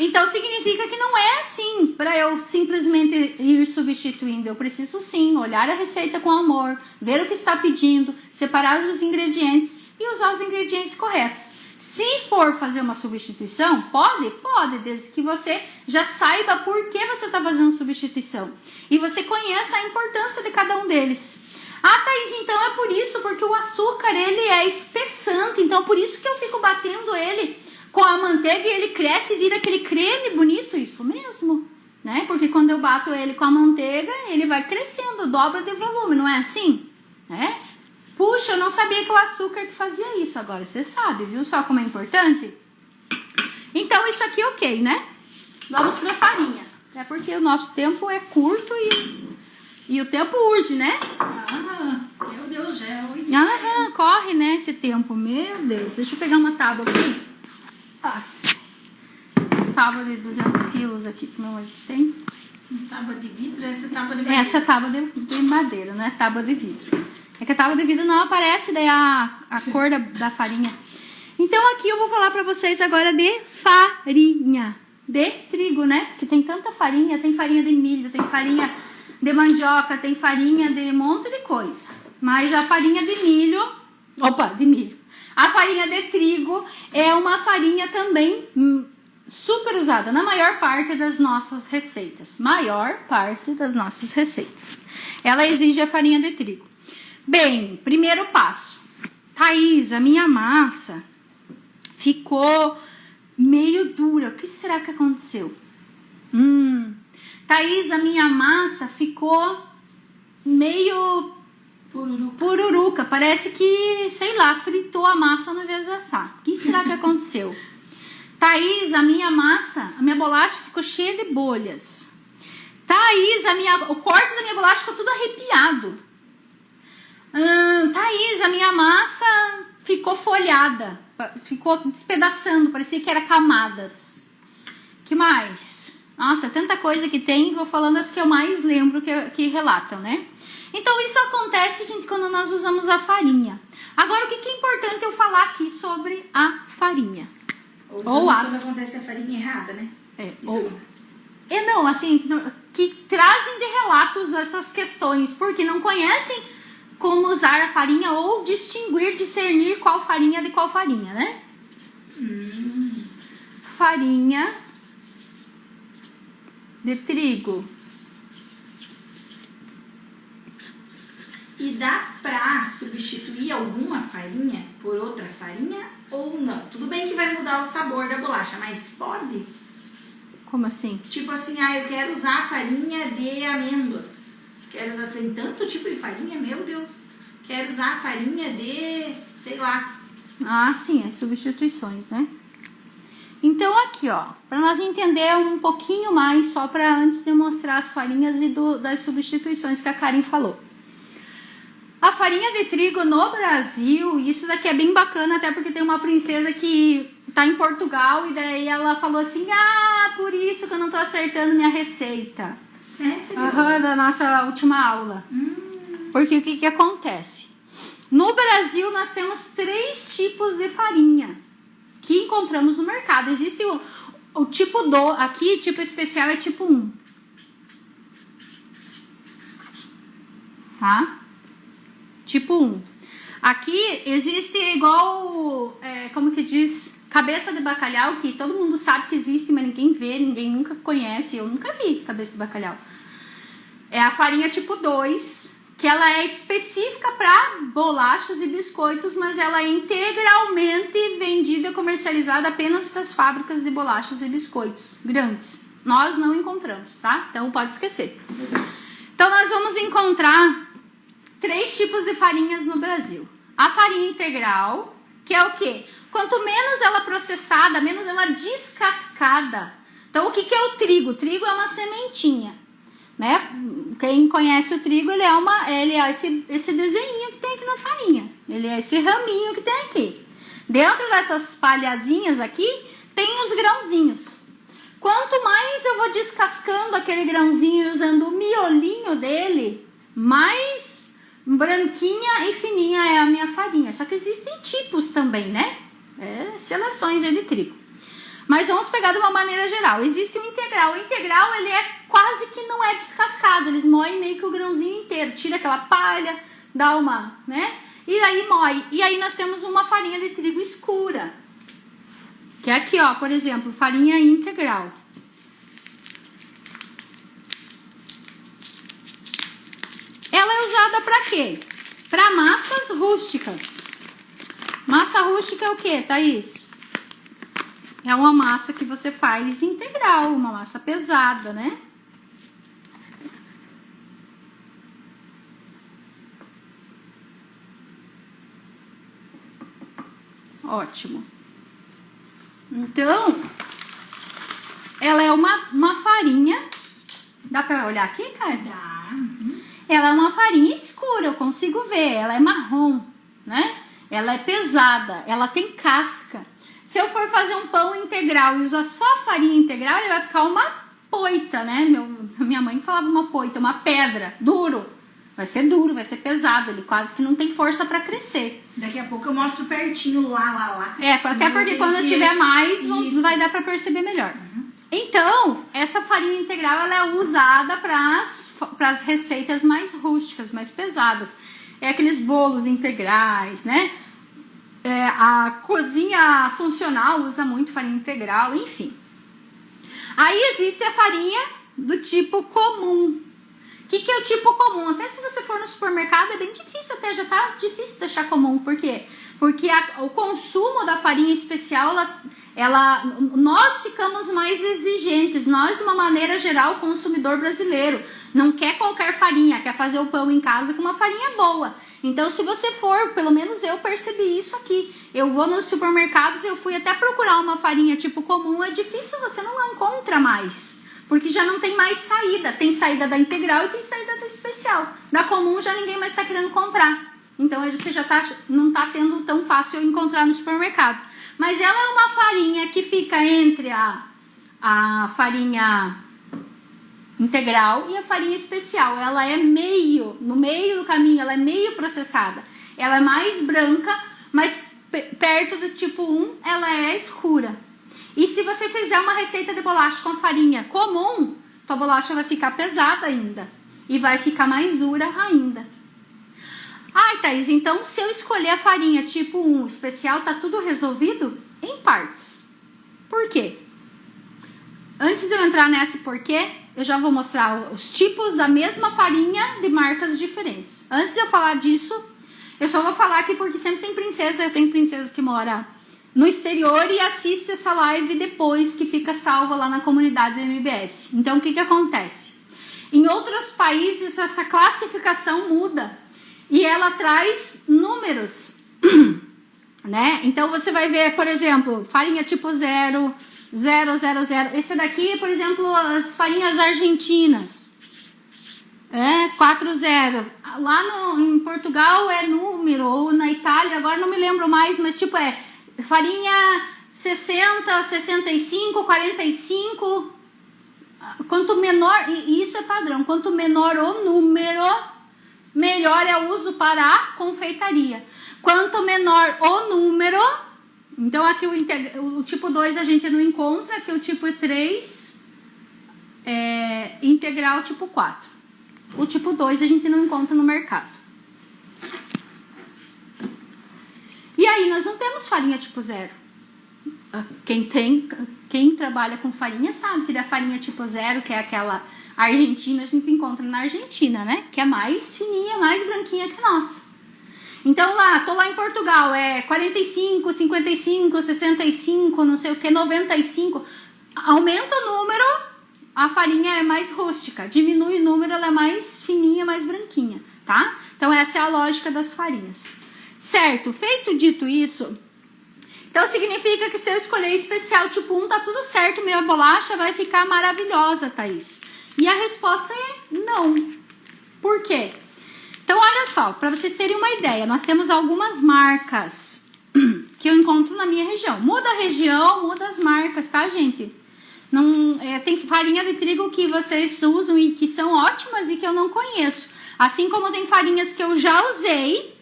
Speaker 1: Então, significa que não é assim para eu simplesmente ir substituindo. Eu preciso sim olhar a receita com amor, ver o que está pedindo, separar os ingredientes e usar os ingredientes corretos. Se for fazer uma substituição, pode, desde que você já saiba por que você está fazendo substituição. E você conheça a importância de cada um deles. Thaís, então é por isso, porque o açúcar, ele é espessante, então por isso que eu fico batendo ele com a manteiga e ele cresce e vira aquele creme bonito, isso mesmo, né? Porque quando eu bato ele com a manteiga, ele vai crescendo, dobra de volume, não é assim? Né? Puxa, eu não sabia que o açúcar que fazia isso. Agora você sabe, viu só como é importante? Então, isso aqui ok, né? Vamos para a farinha. É porque o nosso tempo é curto e o tempo urge, né?
Speaker 2: Meu Deus, já é 8.
Speaker 1: Corre, né, esse tempo. Meu Deus. Deixa eu pegar uma tábua aqui. Essas tábuas de 200 quilos aqui que meu marido tem.
Speaker 2: Tábua de vidro, essa tábua de madeira.
Speaker 1: Essa tábua de madeira, não é tábua de vidro. É que a tábua de vidro não aparece daí a cor da farinha. Então aqui eu vou falar pra vocês agora de farinha. De trigo, né? Porque tem tanta farinha, tem farinha de milho, tem farinha de mandioca, tem farinha de um monte de coisa. Mas a farinha de milho, a farinha de trigo é uma farinha também super usada na maior parte das nossas receitas. Ela exige a farinha de trigo. Bem, primeiro passo. Thaís, a minha massa ficou meio dura. O que será que aconteceu? Thaís, a minha massa ficou meio pururuca. Parece que, sei lá, fritou a massa ao invés de assar. O que será que aconteceu? Thaís, a minha bolacha ficou cheia de bolhas. Thaís, o corte da minha bolacha ficou tudo arrepiado. Thaís, a minha massa ficou folhada. Ficou despedaçando, parecia que era camadas. Que mais? Nossa, tanta coisa que tem, vou falando as que eu mais lembro que relatam, né? Então isso acontece, gente, quando nós usamos a farinha. Agora, o que é importante eu falar aqui sobre a farinha?
Speaker 2: Quando acontece a farinha errada, né?
Speaker 1: Que trazem de relatos essas questões, porque não conhecem como usar a farinha ou discernir qual farinha de qual farinha, né? Farinha de trigo.
Speaker 2: E dá pra substituir alguma farinha por outra farinha ou não? Tudo bem que vai mudar o sabor da bolacha, mas pode?
Speaker 1: Como assim?
Speaker 2: Tipo assim, eu quero usar farinha de amêndoas. Tem tanto tipo de farinha, meu Deus. Quero usar farinha de, sei lá.
Speaker 1: Sim, as substituições, né? Então aqui, para nós entender um pouquinho mais, só para antes de mostrar as farinhas e das substituições que a Karen falou. A farinha de trigo no Brasil, isso daqui é bem bacana, até porque tem uma princesa que tá em Portugal e daí ela falou assim, por isso que eu não tô acertando minha receita.
Speaker 2: Sério?
Speaker 1: Da nossa última aula. Porque o que acontece? No Brasil nós temos 3 tipos de farinha que encontramos no mercado. Existe o tipo aqui, tipo especial é tipo 1. Tá? Tipo 1. Aqui existe igual, como que diz, cabeça de bacalhau, que todo mundo sabe que existe, mas ninguém vê, ninguém nunca conhece. Eu nunca vi cabeça de bacalhau. É a farinha tipo 2, que ela é específica para bolachas e biscoitos, mas ela é integralmente vendida e comercializada apenas para as fábricas de bolachas e biscoitos grandes. Nós não encontramos, tá? Então pode esquecer. Então nós vamos encontrar 3 tipos de farinhas no Brasil. A farinha integral, que é o quê? Quanto menos ela processada, menos ela descascada. Então o que é o trigo? O trigo é uma sementinha, né? Quem conhece o trigo, ele é esse desenho que tem aqui na farinha. Ele é esse raminho que tem aqui. Dentro dessas palhazinhas aqui, tem os grãozinhos. Quanto mais eu vou descascando aquele grãozinho e usando o miolinho dele, mais branquinha e fininha é a minha farinha. Só que existem tipos também, né? Seleções aí de trigo. Mas vamos pegar de uma maneira geral. Existe o integral. O integral, ele é quase que não é descascado. Eles moem meio que o grãozinho inteiro. Tira aquela palha, dá uma, né? E aí moe. E aí nós temos uma farinha de trigo escura. Que é aqui, por exemplo, farinha integral. Ela é usada para quê? Para massas rústicas. Massa rústica é o quê, Thaís? É uma massa que você faz integral, uma massa pesada, né? Ótimo. Então, ela é uma farinha. Dá pra olhar aqui, cara?
Speaker 2: Dá.
Speaker 1: Ela é uma farinha escura, eu consigo ver, ela é marrom, né? Ela é pesada, ela tem casca. Se eu for fazer um pão integral e usar só farinha integral, ele vai ficar uma poita, né? Minha mãe falava uma poita, uma pedra, duro. Vai ser duro, vai ser pesado, ele quase que não tem força para crescer.
Speaker 2: Daqui a pouco eu mostro pertinho lá.
Speaker 1: Até porque quando eu tiver mais, não vai dar para perceber melhor. Então, essa farinha integral ela é usada para as receitas mais rústicas, mais pesadas. É aqueles bolos integrais, né? A cozinha funcional usa muito farinha integral, enfim. Aí existe a farinha do tipo comum. O que é o tipo comum? Até se você for no supermercado é bem difícil, até já tá difícil deixar comum. Por quê? Porque o consumo da farinha especial, nós ficamos mais exigentes. Nós, de uma maneira geral, o consumidor brasileiro não quer qualquer farinha, quer fazer o pão em casa com uma farinha boa. Então, se você for, pelo menos eu percebi isso aqui. Eu vou nos supermercados, eu fui até procurar uma farinha tipo comum, é difícil, você não encontra mais. Porque já não tem mais saída. Tem saída da integral e tem saída da especial. Da comum já ninguém mais está querendo comprar. Então você já não está tendo tão fácil encontrar no supermercado. Mas ela é uma farinha que fica entre a farinha integral e a farinha especial. Ela é no meio do caminho, ela é meio processada. Ela é mais branca, mas perto do tipo 1 ela é escura. E se você fizer uma receita de bolacha com farinha comum, tua bolacha vai ficar pesada ainda. E vai ficar mais dura ainda. Ai, Thaís, então se eu escolher a farinha tipo 1 especial, tá tudo resolvido? Em partes. Por quê? Antes de eu entrar nesse porquê, eu já vou mostrar os tipos da mesma farinha de marcas diferentes. Antes de eu falar disso, eu só vou falar aqui porque sempre tem princesa, eu tenho princesa que mora no exterior e assiste essa live depois, que fica salva lá na comunidade do MBS. Então, o que acontece? Em outros países, essa classificação muda e ela traz números, né? Então, você vai ver, por exemplo, farinha tipo 0, 0, 0, 0. Esse daqui, por exemplo, as farinhas argentinas. 4, 0. Lá em Portugal é número, ou na Itália, agora não me lembro mais, mas tipo farinha 60, 65, 45. Quanto menor, e isso é padrão, quanto menor o número, melhor é o uso para a confeitaria. Quanto menor o número, então aqui o tipo 2 a gente não encontra, aqui o tipo 3 é integral tipo 4. O tipo 2 a gente não encontra no mercado. E aí nós não temos farinha tipo 0. Quem trabalha com farinha sabe que da farinha tipo 0, que é aquela argentina, a gente encontra na Argentina, né? Que é mais fininha, mais branquinha que a nossa. Então tô lá em Portugal, 45, 55, 65, não sei o que, 95. Aumenta o número, a farinha é mais rústica. Diminui o número, ela é mais fininha, mais branquinha, tá? Então essa é a lógica das farinhas. Certo, feito dito isso, então significa que se eu escolher especial tipo 1, tá tudo certo, minha bolacha vai ficar maravilhosa, Thaís. E a resposta é não. Por quê? Então olha só, para vocês terem uma ideia, nós temos algumas marcas que eu encontro na minha região. Muda a região, muda as marcas, tá, gente? Não, tem farinha de trigo que vocês usam e que são ótimas e que eu não conheço. Assim como tem farinhas que eu já usei,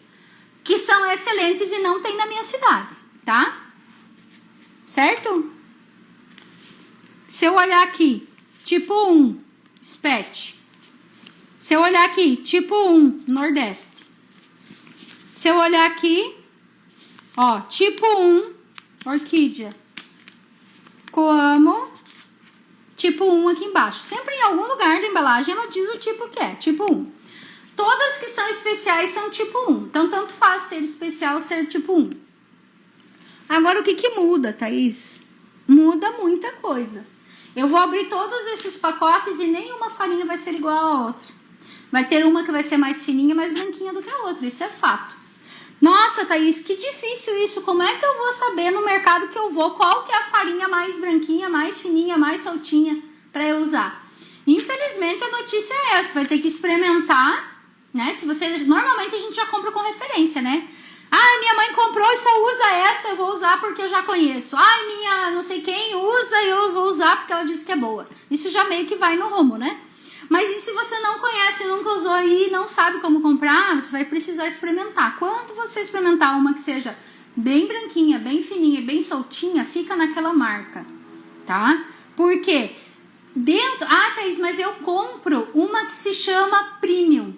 Speaker 1: que são excelentes e não tem na minha cidade, tá? Certo? Se eu olhar aqui, tipo 1, SPET. Se eu olhar aqui, tipo 1, Nordeste. Se eu olhar aqui, ó, tipo 1, Orquídea. Coamo, tipo 1 aqui embaixo. Sempre em algum lugar da embalagem ela diz o tipo que é, tipo 1. Todas que são especiais são tipo 1. Então, tanto faz ser especial ou ser tipo 1. Agora, o que muda, Thaís? Muda muita coisa. Eu vou abrir todos esses pacotes e nenhuma farinha vai ser igual a outra. Vai ter uma que vai ser mais fininha, mais branquinha do que a outra. Isso é fato. Nossa, Thaís, que difícil isso. Como é que eu vou saber no mercado que eu vou qual que é a farinha mais branquinha, mais fininha, mais soltinha para eu usar? Infelizmente, a notícia é essa. Vai ter que experimentar né? Se você, normalmente a gente já compra com referência, né? Ai, minha mãe comprou e só usa essa, eu vou usar porque eu já conheço. Ai, minha não sei quem usa e eu vou usar porque ela disse que é boa. Isso já meio que vai no rumo, né? Mas e se você não conhece, nunca usou e não sabe como comprar, você vai precisar experimentar. Quando você experimentar uma que seja bem branquinha, bem fininha e bem soltinha, fica naquela marca, tá? Por quê? Thaís, mas eu compro uma que se chama Premium.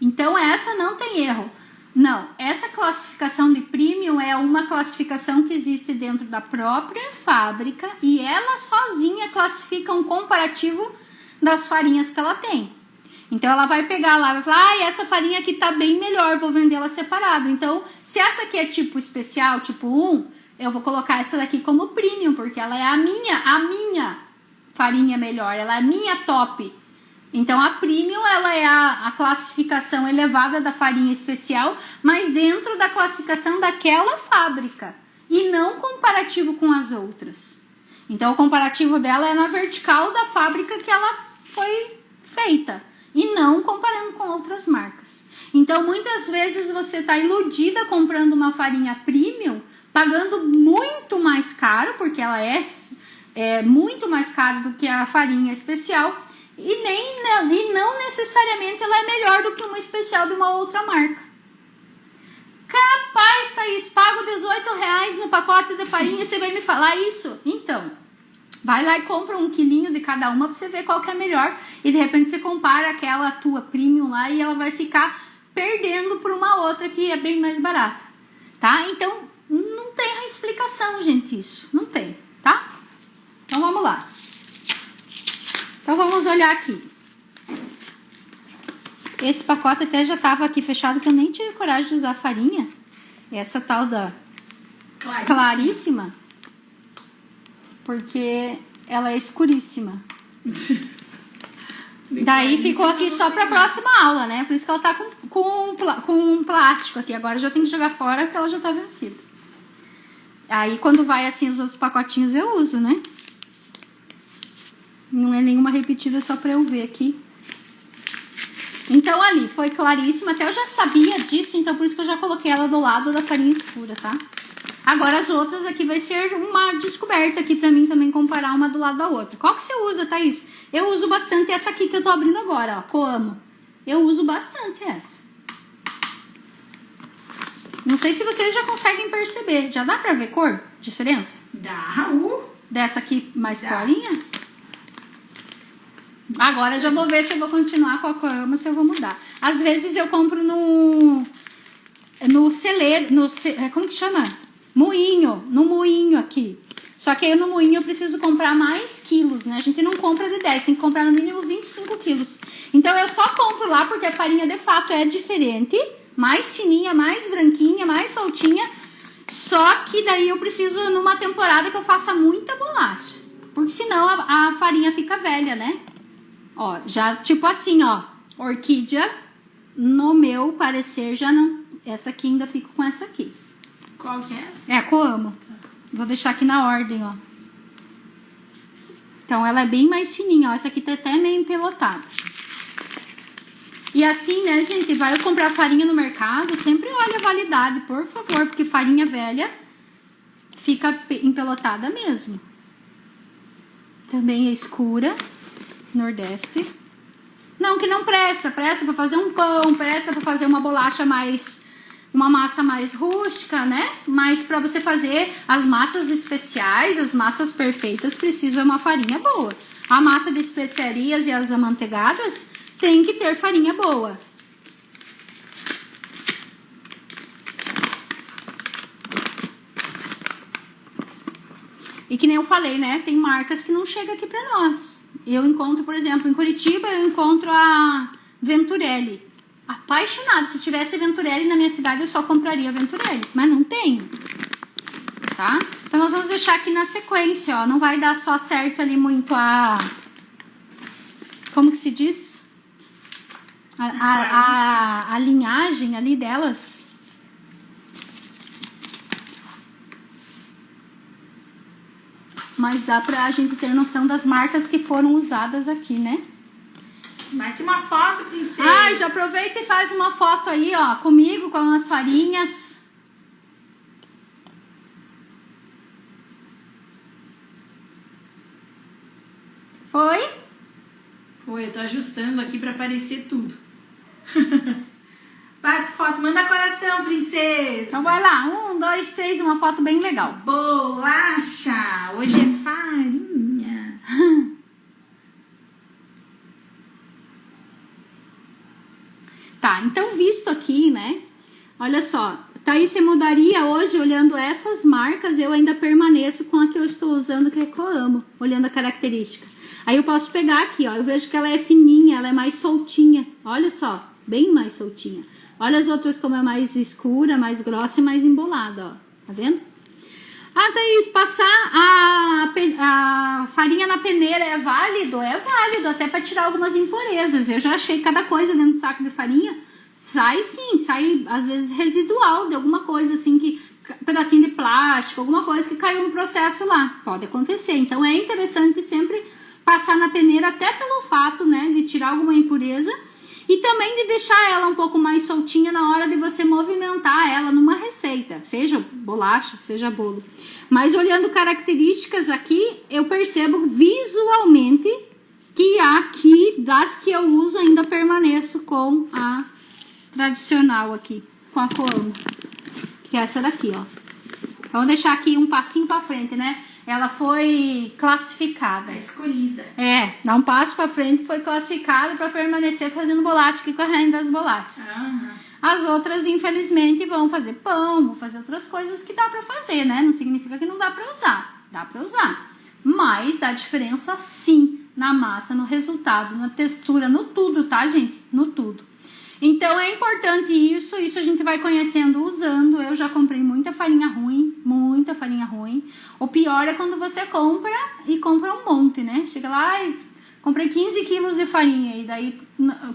Speaker 1: Então essa não tem erro. Não, essa classificação de Premium é uma classificação que existe dentro da própria fábrica e ela sozinha classifica um comparativo das farinhas que ela tem. Então ela vai pegar lá e vai falar, essa farinha aqui tá bem melhor, vou vender ela separado. Então, se essa aqui é tipo especial, tipo 1, eu vou colocar essa daqui como Premium, porque ela é a minha farinha melhor, ela é a minha top. Então a Premium, ela é a classificação elevada da farinha especial, mas dentro da classificação daquela fábrica e não comparativo com as outras. Então o comparativo dela é na vertical da fábrica que ela foi feita e não comparando com outras marcas. Então muitas vezes você está iludida comprando uma farinha Premium, pagando muito mais caro, porque ela é muito mais cara do que a farinha especial, e não necessariamente ela é melhor do que uma especial de uma outra marca. Capaz, Thaís, pago R$18 no pacote de farinha e você vai me falar isso? Então, vai lá e compra 1 quilinho de cada uma pra você ver qual que é melhor. E de repente você compara aquela tua Premium lá e ela vai ficar perdendo por uma outra que é bem mais barata, tá? Então, não tem explicação, gente, isso. Não tem, tá? Então, vamos lá. Então vamos olhar aqui. Esse pacote até já estava aqui fechado, que eu nem tive coragem de usar farinha. Essa tal da Claríssima. Porque ela é escuríssima. Daí ficou aqui só para a próxima aula, né? Por isso que ela tá com plástico aqui. Agora já tem que jogar fora porque ela já tá vencida. Aí quando vai assim os outros pacotinhos eu uso, né? Não é nenhuma repetida, só pra eu ver aqui. Então ali, foi Claríssima. Até eu já sabia disso, então por isso que eu já coloquei ela do lado da farinha escura, tá? Agora as outras aqui vai ser uma descoberta aqui pra mim também comparar uma do lado da outra. Qual que você usa, Thaís? Eu uso bastante essa aqui que eu tô abrindo agora, ó, Coamo. Eu uso bastante essa. Não sei se vocês já conseguem perceber. Já dá pra ver cor? Diferença?
Speaker 2: Dá,
Speaker 1: Dessa aqui mais clarinha? Agora já vou ver se eu vou continuar com a Coamo, se eu vou mudar. Às vezes eu compro no celeiro, como que chama? Moinho, no moinho aqui. Só que aí no moinho eu preciso comprar mais quilos, né? A gente não compra de 10, tem que comprar no mínimo 25 quilos. Então eu só compro lá porque a farinha de fato é diferente, mais fininha, mais branquinha, mais soltinha. Só que daí eu preciso numa temporada que eu faça muita bolacha, porque senão a farinha fica velha, né? Ó, já tipo assim, ó, orquídea, no meu parecer já não, essa aqui ainda fica com essa aqui.
Speaker 2: Qual que é essa?
Speaker 1: É a Coamo. Vou deixar aqui na ordem, ó. Então ela é bem mais fininha, ó, essa aqui tá até meio empelotada. E assim, né, gente, vai comprar farinha no mercado, sempre olha a validade, por favor, porque farinha velha fica empelotada mesmo. Também é escura. Nordeste. Não, que não presta. Presta pra fazer um pão, presta pra fazer uma bolacha mais... uma massa mais rústica, né? Mas pra você fazer as massas especiais, as massas perfeitas, precisa uma farinha boa. A massa de especiarias e as amanteigadas tem que ter farinha boa. E que nem eu falei, né? Tem marcas que não chegam aqui pra nós. Eu encontro, por exemplo, em Curitiba, eu encontro a Venturelli. Apaixonada. Se tivesse Venturelli na minha cidade, eu só compraria Venturelli. Mas não tem. Tá? Então, nós vamos deixar aqui na sequência, ó. Não vai dar só certo ali muito a... Como que se diz? A linhagem ali delas. Mas dá pra gente ter noção das marcas que foram usadas aqui, né?
Speaker 2: Marque uma foto, princesa.
Speaker 1: Ai, já aproveita e faz uma foto aí, ó, comigo, com as farinhas. Foi?
Speaker 2: Foi, eu tô ajustando aqui pra aparecer tudo. Bate foto, manda coração, princesa.
Speaker 1: Então vai lá, 1, 2, 3, uma foto bem legal.
Speaker 2: Bolacha, hoje é farinha.
Speaker 1: Tá, então visto aqui, né? Olha só, Thaís, você mudaria hoje, olhando essas marcas, eu ainda permaneço com a que eu estou usando, que é Coamo, olhando a característica. Aí eu posso pegar aqui, ó, eu vejo que ela é fininha, ela é mais soltinha, olha só, bem mais soltinha. Olha as outras como é mais escura, mais grossa e mais embolada, ó, tá vendo? Ah, Thaís, passar a farinha na peneira é válido? É válido, até para tirar algumas impurezas. Eu já achei cada coisa dentro do saco de farinha. Sai sim, sai às vezes residual de alguma coisa assim, pedacinho de plástico, alguma coisa que caiu no processo lá. Pode acontecer. Então é interessante sempre passar na peneira, até pelo fato, né, de tirar alguma impureza. E também de deixar ela um pouco mais soltinha na hora de você movimentar ela numa receita, seja bolacha, seja bolo. Mas olhando características aqui, eu percebo visualmente que aqui, das que eu uso, ainda permaneço com a tradicional aqui, com a Coamo, que é essa daqui, ó. Vamos deixar aqui um passinho pra frente, né? Ela foi classificada.
Speaker 2: É escolhida.
Speaker 1: É, dá um passo pra frente, foi classificada para permanecer fazendo bolacha aqui com a rainha das bolachas.
Speaker 2: Uhum.
Speaker 1: As outras, infelizmente, vão fazer pão, vão fazer outras coisas que dá pra fazer, né? Não significa que não dá pra usar. Dá pra usar. Mas dá diferença sim na massa, no resultado, na textura, no tudo, tá, gente? No tudo. Então é importante isso a gente vai conhecendo usando. Eu já comprei muita farinha ruim, muita farinha ruim. O pior é quando você compra e compra um monte, né? Chega lá e comprei 15 quilos de farinha e daí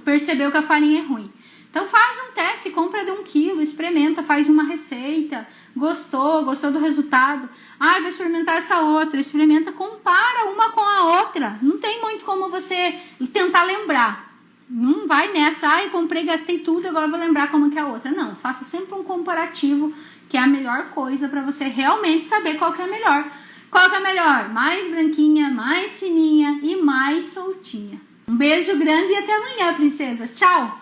Speaker 1: percebeu que a farinha é ruim. Então faz um teste, compra de 1 quilo, experimenta, faz uma receita, gostou do resultado. Ah, vou experimentar essa outra, experimenta, compara uma com a outra. Não tem muito como você tentar lembrar. Não vai nessa, ai, comprei, gastei tudo, agora vou lembrar como que é a outra. Não, faça sempre um comparativo, que é a melhor coisa para você realmente saber qual que é a melhor. Qual que é a melhor? Mais branquinha, mais fininha e mais soltinha. Um beijo grande e até amanhã, princesas. Tchau!